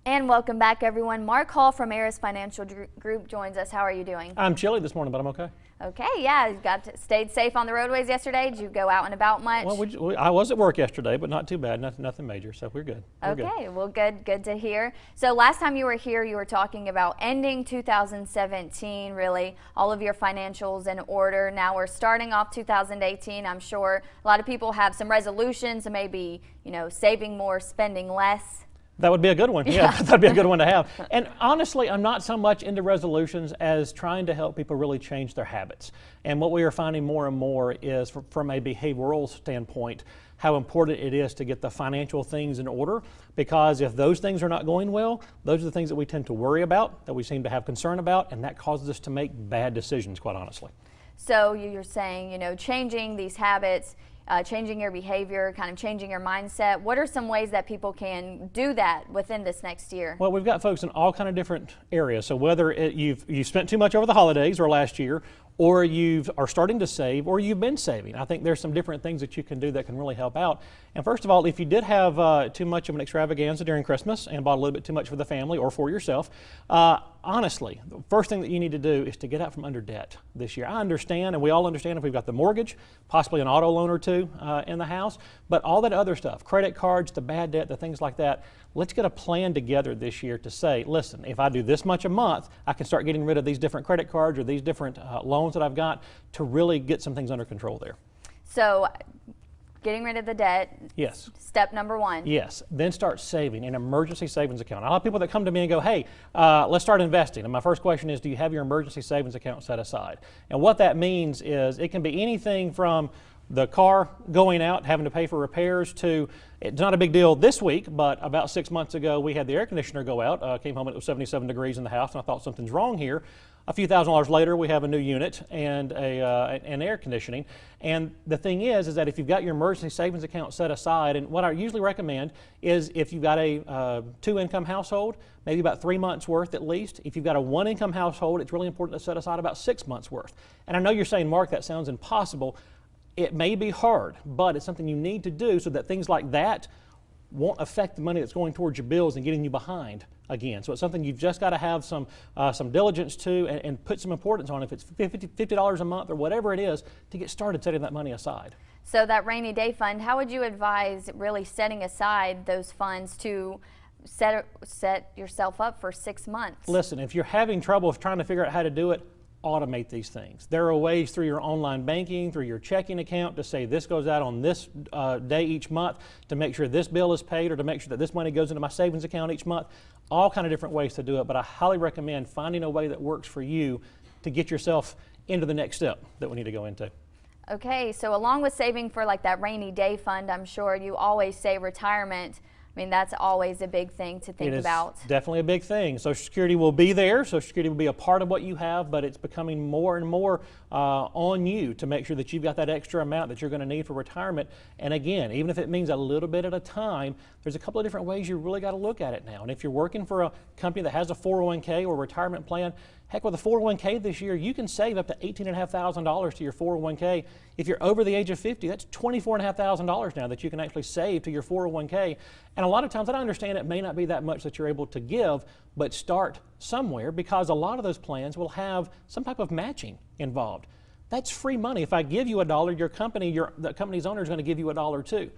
And welcome back, everyone. Marc Hall from Aris Financial Group joins us. How are you doing? I'm chilly this morning, but I'm okay. Okay, yeah. You stayed safe on the roadways yesterday. Did you go out and about much? Well, I was at work yesterday, but not too bad. Nothing major, so we're good. Okay, well, good to hear. So last time you were here, you were talking about ending 2017, really, all of your financials in order. Now we're starting off 2018. I'm sure a lot of people have some resolutions, maybe, saving more, spending less. That would be a good one. Yeah, that'd be a good one to have. And honestly, I'm not so much into resolutions as trying to help people really change their habits. And what we are finding more and more is, from a behavioral standpoint, how important it is to get the financial things in order, because if those things are not going well, those are the things that we tend to worry about, that we seem to have concern about, and that causes us to make bad decisions, quite honestly. So you're saying, changing these habits, changing your behavior, kind of changing your mindset. What are some ways that people can do that within this next year? Well, we've got folks in all kind of different areas. So whether you've spent too much over the holidays or last year, or you are starting to save, or you've been saving, I think there's some different things that you can do that can really help out. And first of all, if you did have too much of an extravaganza during Christmas and bought a little bit too much for the family or for yourself, honestly, the first thing that you need to do is to get out from under debt this year. I understand, and we all understand, if we've got the mortgage, possibly an auto loan or two in the house, but all that other stuff, credit cards, the bad debt, the things like that, let's get a plan together this year to say, listen, if I do this much a month, I can start getting rid of these different credit cards or these different loans that I've got to really get some things under control there. So getting rid of the debt. Yes. Step number one. Yes. Then start saving an emergency savings account. I have people that come to me and go, hey, let's start investing. And my first question is, do you have your emergency savings account set aside? And what that means is it can be anything from the car going out, having to pay for repairs, to, it's not a big deal this week, but about 6 months ago we had the air conditioner go out, came home and it was 77 degrees in the house, and I thought something's wrong here. A few $1,000s later, we have a new unit and an air conditioning. And the thing is that if you've got your emergency savings account set aside, and what I usually recommend is if you've got a two-income household, maybe about 3 months worth at least. If you've got a one-income household, it's really important to set aside about 6 months worth. And I know you're saying, Mark, that sounds impossible. It may be hard, but it's something you need to do so that things like that won't affect the money that's going towards your bills and getting you behind again. So it's something you've just got to have some diligence to and put some importance on. If it's $50 a month or whatever it is, to get started setting that money aside. So that rainy day fund, how would you advise really setting aside those funds to set yourself up for 6 months? Listen, if you're having trouble trying to figure out how to do it, automate these things. There are ways through your online banking, through your checking account, to say this goes out on this day each month, to make sure this bill is paid, or to make sure that this money goes into my savings account each month. All kind of different ways to do it, but I highly recommend finding a way that works for you to get yourself into the next step that we need to go into. Okay, so along with saving for like that rainy day fund, I'm sure you always say retirement. I mean, that's always a big thing to think about. It's definitely a big thing. Social Security will be there. Social Security will be a part of what you have, but it's becoming more and more on you to make sure that you've got that extra amount that you're going to need for retirement. And again, even if it means a little bit at a time, there's a couple of different ways you really got to look at it now. And if you're working for a company that has a 401k or retirement plan, heck, with a 401k this year, you can save up to $18,500 to your 401k. If you're over the age of 50, that's $24,500 now that you can actually save to your 401k. And a lot of times, I understand it may not be that much that you're able to give, but start somewhere, because a lot of those plans will have some type of matching involved. That's free money. If I give you $1, the company's owner is going to give you $1 too.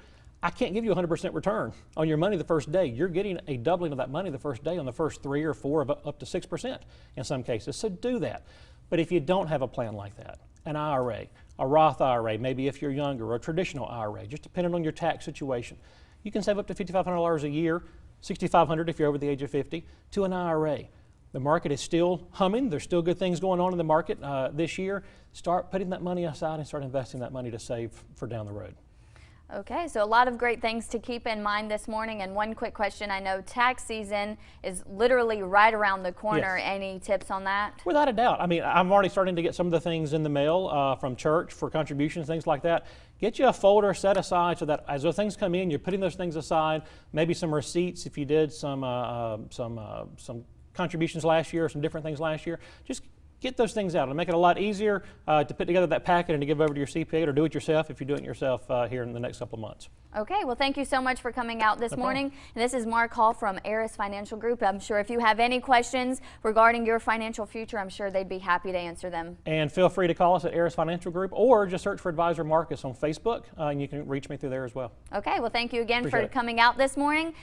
I can't give you 100% return on your money the first day. You're getting a doubling of that money the first day on the first 3 or 4 of up to 6% in some cases. So do that. But if you don't have a plan like that, an IRA, a Roth IRA, maybe if you're younger, or a traditional IRA, just depending on your tax situation, you can save up to $5,500 a year, $6,500 if you're over the age of 50, to an IRA. The market is still humming. There's still good things going on in the market this year. Start putting that money aside and start investing that money to save for down the road. Okay, so a lot of great things to keep in mind this morning. And one quick question, I know tax season is literally right around the corner. Yes. Any tips on that? Without a doubt. I mean, I'm already starting to get some of the things in the mail from church for contributions, things like that. Get you a folder set aside so that as those things come in, you're putting those things aside, maybe some receipts if you did some contributions last year, some different things last year. Just get those things out. It'll make it a lot easier to put together that packet and to give over to your CPA or do it yourself if you're doing it yourself here in the next couple of months. Okay, well, thank you so much for coming out this morning. And this is Marc Hall from Aris Financial Group. I'm sure if you have any questions regarding your financial future, I'm sure they'd be happy to answer them. And feel free to call us at Aris Financial Group or just search for Advisor Marcus on Facebook, and you can reach me through there as well. Okay, well, thank you again Appreciate for it. coming out this morning.